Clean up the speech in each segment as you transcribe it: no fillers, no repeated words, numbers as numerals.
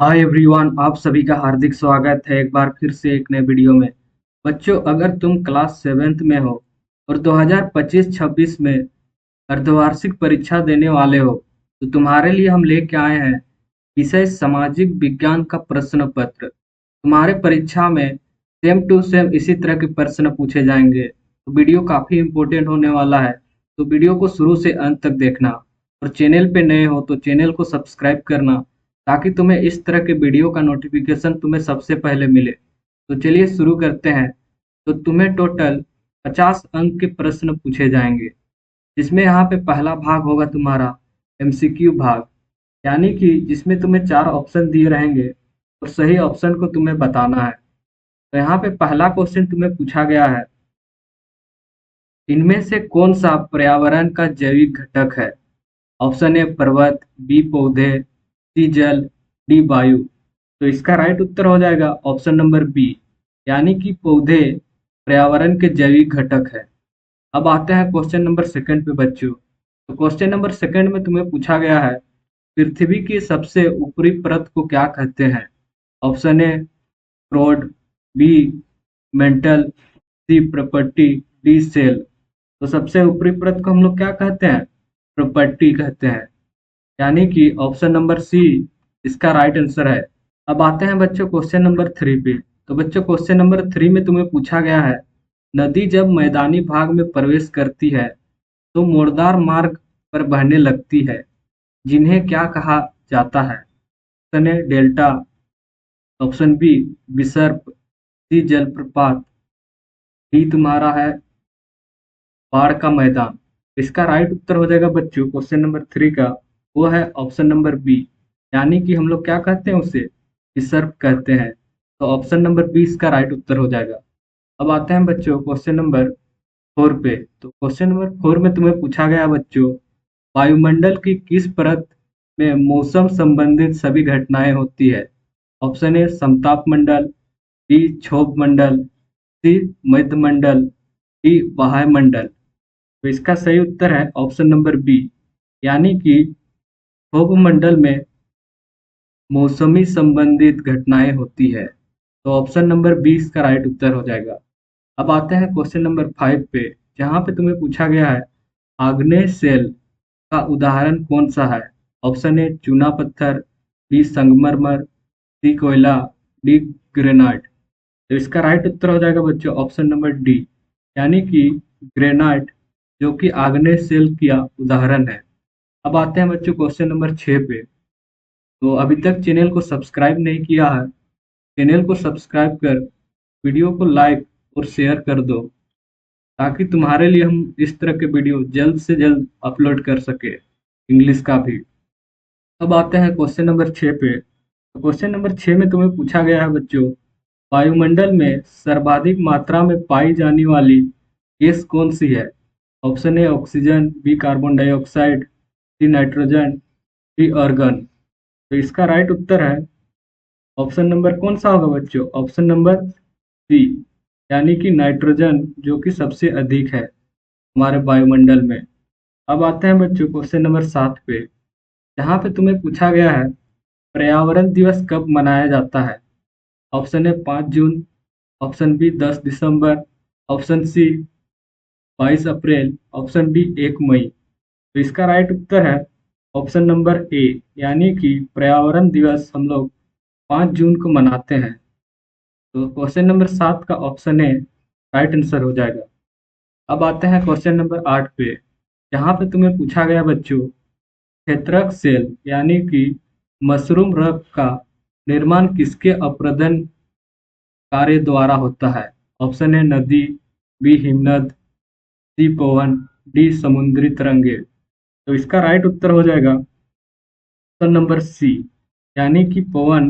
Hi everyone, आप सभी का हार्दिक स्वागत है एक बार फिर से एक नए वीडियो में। बच्चों, अगर तुम क्लास 7th में हो और 2025-26 में अर्धवार्षिक परीक्षा देने वाले हो, तो तुम्हारे लिए हम लेके आए हैं विषय सामाजिक विज्ञान का प्रश्न पत्र। तुम्हारे परीक्षा में सेम टू सेम इसी तरह के प्रश्न पूछे जाएंगे, तो वीडियो काफ़ी इम्पोर्टेंट होने वाला है। तो वीडियो को शुरू से अंत तक देखना, और चैनल पे नए हो तो चैनल को सब्सक्राइब करना, ताकि तुम्हें इस तरह के वीडियो का नोटिफिकेशन तुम्हें सबसे पहले मिले। तो चलिए शुरू करते हैं। तो तुम्हें टोटल 50 अंक के प्रश्न पूछे जाएंगे, जिसमें यहाँ पे पहला भाग होगा तुम्हारा एमसीक्यू भाग, यानी कि जिसमें तुम्हें 4 ऑप्शन दिए रहेंगे और सही ऑप्शन को तुम्हें बताना है। तो यहाँ पे पहला क्वेश्चन तुम्हें पूछा गया है, इनमें से कौन सा पर्यावरण का जैविक घटक है? ऑप्शन ए पर्वत, बी पौधे, सी जल, डी वायु। तो इसका राइट उत्तर हो जाएगा ऑप्शन नंबर बी, यानी कि पौधे पर्यावरण के जैविक घटक है। अब आते हैं क्वेश्चन नंबर सेकंड पे बच्चों। तो क्वेश्चन नंबर सेकंड में तुम्हें पूछा गया है, पृथ्वी की सबसे ऊपरी परत को क्या कहते हैं? ऑप्शन ए क्रोड, B mantle, C property, D cell. तो सबसे ऊपरी परत को हम लोग क्या कहते हैं? प्रॉपर्टी कहते हैं, यानी कि ऑप्शन नंबर सी इसका राइट आंसर है। अब आते हैं बच्चों क्वेश्चन नंबर 3 पे। तो बच्चों क्वेश्चन नंबर 3 में तुम्हें पूछा गया है, नदी जब मैदानी भाग में प्रवेश करती है तो मोड़दार मार्ग पर बहने लगती है, जिन्हें क्या कहा जाता है? Option A delta, option B विसर्प, सी जलप्रपात, डी तुम्हारा है बाढ़ का मैदान। इसका राइट उत्तर हो जाएगा बच्चों क्वेश्चन नंबर 3 का, वो है ऑप्शन नंबर बी, यानी कि हम लोग क्या कहते हैं उसे? विसर्प कहते हैं। तो ऑप्शन नंबर बी इसका राइट उत्तर हो जाएगा। अब आते हैं बच्चों क्वेश्चन नंबर 4 पे। तो क्वेश्चन नंबर 4 में तुम्हें पूछा गया बच्चों, वायुमंडल की किस परत में मौसम संबंधित सभी घटनाएं होती है? ऑप्शन ए समताप मंडल, बी क्षोभ मंडल, सी मध्य मंडल, डी वायुमंडल। तो इसका सही उत्तर है ऑप्शन नंबर बी, यानी कि क्षोभ मंडल में मौसमी संबंधित घटनाएं होती है। तो ऑप्शन नंबर बी इसका राइट उत्तर हो जाएगा। अब आते हैं क्वेश्चन नंबर 5 पे, जहाँ पे तुम्हें पूछा गया है, आग्नेय सेल का उदाहरण कौन सा है? ऑप्शन ए चूना पत्थर, बी संगमरमर, सी कोयला, डी ग्रेनाइट। तो इसका राइट उत्तर हो जाएगा बच्चों ऑप्शन नंबर डी, यानी कि ग्रेनाइट, जो कि आग्नेय सेल का उदाहरण है। अब आते हैं बच्चों क्वेश्चन नंबर 6 पे। तो अभी तक चैनल को सब्सक्राइब नहीं किया है, चैनल को सब्सक्राइब कर वीडियो को लाइक और शेयर कर दो, ताकि तुम्हारे लिए हम इस तरह के वीडियो जल्द से जल्द अपलोड कर सके, इंग्लिश का भी। अब आते हैं क्वेश्चन नंबर 6 पे। तो क्वेश्चन नंबर 6 में तुम्हें पूछा गया है बच्चों, वायुमंडल में सर्वाधिक मात्रा में पाई जाने वाली गैस कौन सी है? Option A oxygen, B carbon dioxide, C nitrogen, D argon. तो इसका राइट उत्तर है ऑप्शन नंबर कौन सा होगा बच्चों? ऑप्शन नंबर सी, यानी कि नाइट्रोजन, जो कि सबसे अधिक है हमारे वायुमंडल में। अब आते हैं बच्चों क्वेश्चन नंबर 7 पे, जहाँ पे तुम्हें पूछा गया है, पर्यावरण दिवस कब मनाया जाता है? ऑप्शन ए 5 जून, ऑप्शन बी 10 दिसंबर, ऑप्शन सी 22 अप्रैल, ऑप्शन डी 1 मई। तो इसका राइट उत्तर है ऑप्शन नंबर ए, यानी कि पर्यावरण दिवस हम लोग 5 जून को मनाते हैं। तो क्वेश्चन नंबर 7 का ऑप्शन ए राइट आंसर हो जाएगा। अब आते हैं क्वेश्चन नंबर 8 पे, जहाँ पे तुम्हें पूछा गया बच्चों, क्षेत्रक सेल यानी कि मशरूम रक का निर्माण किसके अप्रदन कार्य द्वारा होता है? ऑप्शन ए नदी, बी हिमनद, सी पवन, डी समुद्री तरंगे। तो इसका राइट उत्तर हो जाएगा ऑप्शन नंबर सी, यानी कि पवन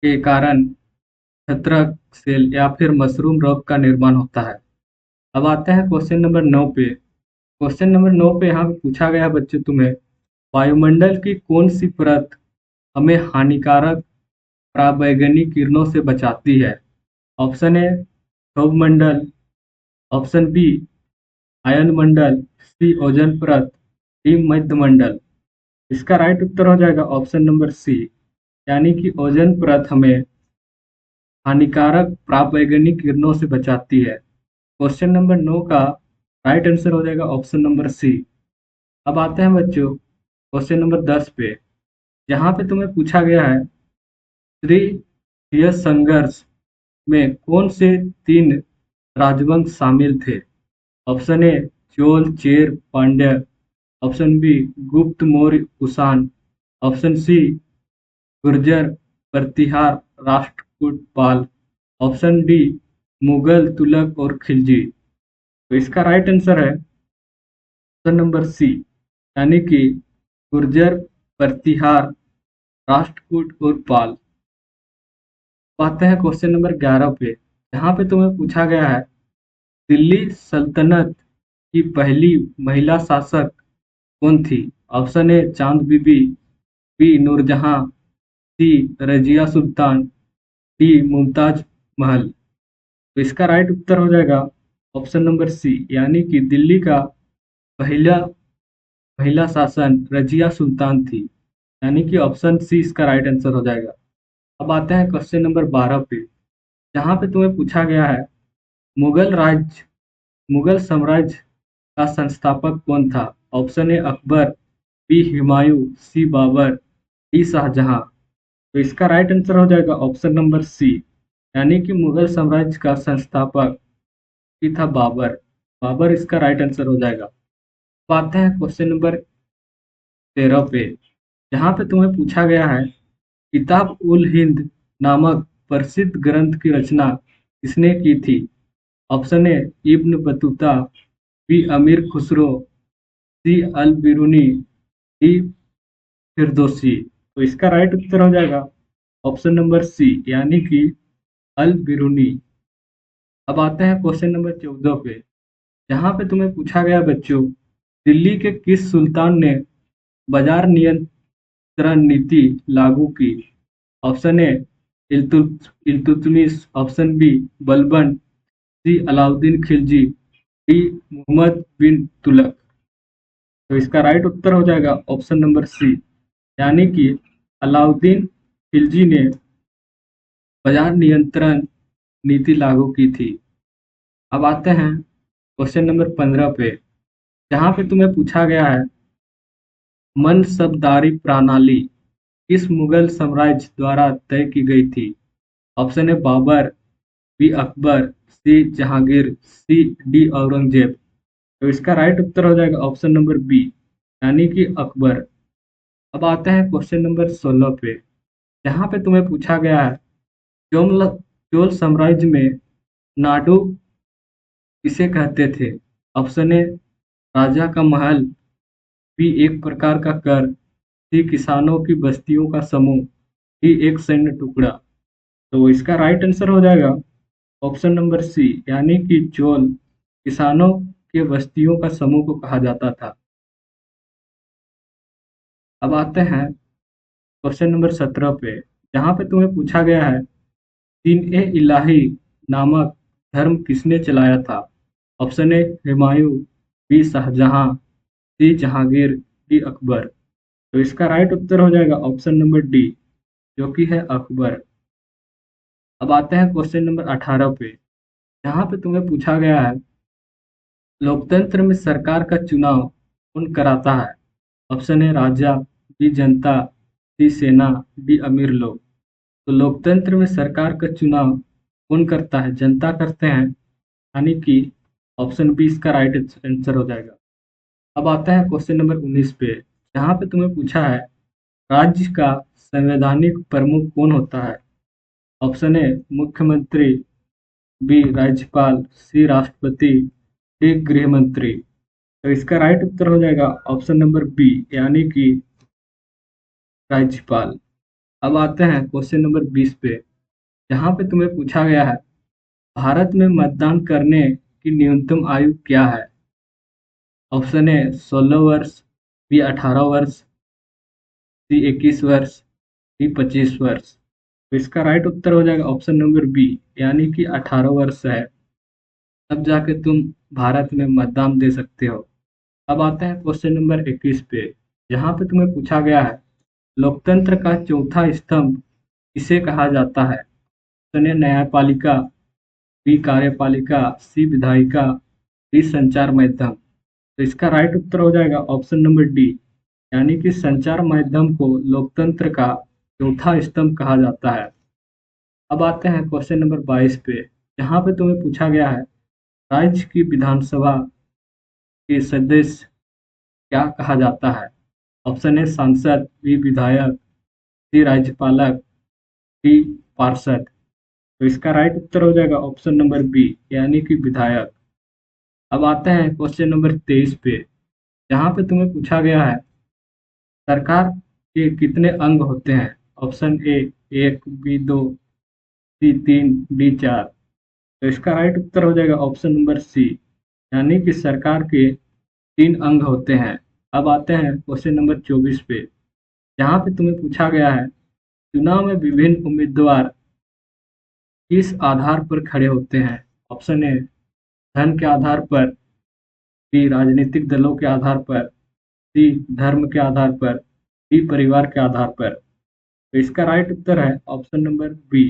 के कारण छत्रक सेल या फिर मशरूम रॉक का निर्माण होता है। अब आते हैं क्वेश्चन नंबर 9 पे। क्वेश्चन नंबर 9 पे यहाँ पे पूछा गया है बच्चों तुम्हें, वायुमंडल की कौन सी परत हमें हानिकारक पराबैंगनी किरणों से बचाती है? ऑप्शन ए क्षोभ मंडल, ऑप्शन बी आयन मंडल, सी ओजोन परत, डी मध्य मंडल। इसका राइट उत्तर हो जाएगा ऑप्शन नंबर सी, यानी कि ओजोन परत हमें हानिकारक पराबैंगनी किरणों से बचाती है। क्वेश्चन नंबर 9 का राइट आंसर हो जाएगा ऑप्शन नंबर सी। अब आते हैं बच्चों क्वेश्चन नंबर 10 पे, जहाँ पे तुम्हें पूछा गया है त्रिदिश संघर्ष में कौन से 3 राजवंश शामिल थे? Option A Chola, Chera, Pandya. Option B Gupta, Maurya, Kushan. Option C Gurjara, Pratihara, Rashtrakuta, Pala. Option D Mughal, Tughlaq और खिलजी। तो इसका राइट आंसर है ऑप्शन नंबर सी, यानी कि गुर्जर, प्रतिहार, राष्ट्रकूट और पाल। आते हैं क्वेश्चन नंबर 11 पे, जहाँ पे तुम्हें पूछा गया है दिल्ली सल्तनत की पहली महिला शासक कौन थी? ऑप्शन ए चांद बीबी, बी नूरजहां, सी रजिया सुल्तान, डी मुमताज महल। तो इसका राइट उत्तर हो जाएगा ऑप्शन नंबर सी, यानी कि दिल्ली का पहला महिला शासन रजिया सुल्तान थी, यानी कि ऑप्शन सी इसका राइट आंसर हो जाएगा। अब आते हैं क्वेश्चन नंबर 12 पे, जहाँ पे तुम्हें पूछा गया है मुगल साम्राज्य का संस्थापक कौन था? Option A Akbar, B Humayun, C Babur, D Shahjahan. तो इसका राइट आंसर हो जाएगा ऑप्शन नंबर सी, यानी कि मुगल साम्राज्य का संस्थापक ही था बाबर। बाबर इसका राइट आंसर हो जाएगा। अब आते हैं क्वेश्चन नंबर 13 पे, जहाँ पे तुम्हें पूछा गया है किताब उल हिंद नामक प्रसिद्ध ग्रंथ की रचना किसने की थी? Option A Ibn Battuta, B Amir Khusrau, C Al Biruni, D Firdausi. तो इसका राइट उत्तर हो जाएगा ऑप्शन नंबर सी, यानी कि अल बिरूनी। अब आते हैं क्वेश्चन नंबर 14 पे, जहाँ पे तुम्हें पूछा गया बच्चों दिल्ली के किस सुल्तान ने बाजार नियंत्रण नीति लागू की? Option A Iltutmish, option B Balban, C Alauddin Khilji, D Mohammad bin Tughlaq. तो इसका राइट उत्तर हो जाएगा ऑप्शन नंबर सी, यानी कि अलाउद्दीन खिलजी ने बाजार नियंत्रण नीति लागू की थी। अब आते हैं क्वेश्चन नंबर 15 पे, जहाँ पे तुम्हें पूछा गया है मनसबदारी प्रणाली किस मुगल साम्राज्य द्वारा तय की गई थी? Option A Babur, B Akbar, C Jahangir, C D Aurangzeb. तो इसका राइट उत्तर हो जाएगा ऑप्शन नंबर बी, यानी कि अकबर। अब आते हैं क्वेश्चन नंबर 16 पे, जहाँ पे तुम्हें पूछा गया है चोल चोल साम्राज्य में नाडु किसे कहते थे? ऑप्शन ए राजा का महल, बी एक प्रकार का कर, सी किसानों की बस्तियों का समूह, डी एक सैन्य टुकड़ा। तो इसका राइट आंसर हो जाएगा ऑप्शन नंबर सी, यानी कि चोल किसानों के बस्तियों का समूह को कहा जाता था। अब आते हैं क्वेश्चन नंबर 17 पे, जहाँ पे तुम्हें पूछा गया है दीन ए इलाही नामक धर्म किसने चलाया था? Option A Humayun, B Shahjahan, C Jahangir, D Akbar. तो इसका राइट उत्तर हो जाएगा ऑप्शन नंबर डी, जो कि है अकबर। अब आते हैं क्वेश्चन नंबर 18 पे, जहाँ पे तुम्हें पूछा गया है लोकतंत्र में सरकार का चुनाव कौन कराता है? ऑप्शन ए राजा, बी जनता, सी सेना, डी अमीर लोग। तो लोकतंत्र में सरकार का चुनाव कौन करता है? जनता करते हैं, यानी कि ऑप्शन बी इसका राइट आंसर हो जाएगा। अब आता है क्वेश्चन नंबर 19 पे, जहाँ पे तुम्हें पूछा है राज्य का संवैधानिक प्रमुख कौन होता है? ऑप्शन ए मुख्यमंत्री, बी राज्यपाल, सी राष्ट्रपति, डी गृह मंत्री। तो इसका राइट उत्तर हो जाएगा ऑप्शन नंबर बी, यानी कि राज्यपाल। अब आते हैं क्वेश्चन नंबर 20 पे, जहाँ पे तुम्हें पूछा गया है भारत में मतदान करने की न्यूनतम आयु क्या है? ऑप्शन ए 16 वर्ष, बी 18 वर्ष, सी 21 वर्ष, डी 25 वर्ष। तो इसका राइट उत्तर हो जाएगा ऑप्शन नंबर बी, यानी कि 18 वर्ष है, तब जाके तुम भारत में मतदान दे सकते हो। अब आते हैं क्वेश्चन नंबर 21 पे, जहाँ पे तुम्हें पूछा गया है लोकतंत्र का चौथा स्तंभ किसे कहा जाता है? ऑप्शन ए न्यायपालिका, बी कार्यपालिका, सी विधायिका, डी संचार माध्यम। तो इसका राइट उत्तर हो जाएगा ऑप्शन नंबर डी, यानी कि संचार माध्यम को लोकतंत्र का चौथा स्तंभ कहा जाता है। अब आते हैं क्वेश्चन नंबर 22 पे, जहाँ पे तुम्हें पूछा गया है राज्य की विधानसभा के सदस्य क्या कहा जाता है? ऑप्शन ए सांसद, बी विधायक, सी राज्यपालक, डी पार्षद। तो इसका राइट उत्तर हो जाएगा ऑप्शन नंबर बी, यानी कि विधायक। अब आते हैं क्वेश्चन नंबर 23 पे, जहाँ पे तुम्हें पूछा गया है सरकार के कितने अंग होते हैं? Option A 1, B 2, C 3, D 4। तो इसका राइट उत्तर हो जाएगा ऑप्शन नंबर सी, यानी कि सरकार के 3 अंग होते हैं। अब आते हैं क्वेश्चन नंबर 24 पे, जहाँ पे तुम्हें पूछा गया है चुनाव में विभिन्न उम्मीदवार किस आधार पर खड़े होते हैं? ऑप्शन ए धन के आधार पर, बी राजनीतिक दलों के आधार पर, सी धर्म के आधार पर, डी परिवार के आधार पर। तो इसका राइट उत्तर है ऑप्शन नंबर बी,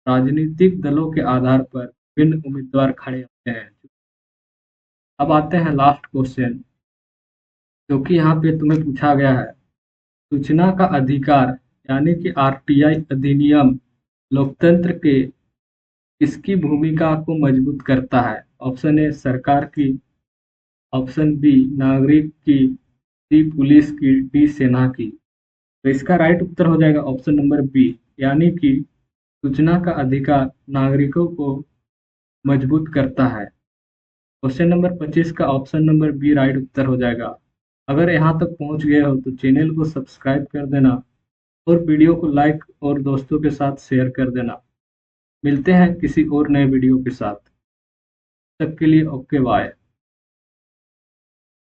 राजनीतिक दलों के आधार पर विभिन्न उम्मीदवार खड़े होते हैं। अब आते हैं लास्ट क्वेश्चन, जो कि यहाँ पे तुम्हें पूछा गया है सूचना का अधिकार, यानी कि आरटीआई अधिनियम लोकतंत्र के किसकी भूमिका को मजबूत करता है? ऑप्शन ए सरकार की, ऑप्शन बी नागरिक की, सी पुलिस की, डी सेना की। तो इसका राइट उत्तर हो जाएगा ऑप्शन नंबर बी, यानी कि सूचना का अधिकार नागरिकों को मजबूत करता है। क्वेश्चन नंबर 25 का ऑप्शन नंबर बी राइट उत्तर हो जाएगा। अगर यहाँ तक पहुँच गए हो तो चैनल को सब्सक्राइब कर देना और वीडियो को लाइक और दोस्तों के साथ शेयर कर देना। मिलते हैं किसी और नए वीडियो के साथ, तब तक के लिए ओके बाय।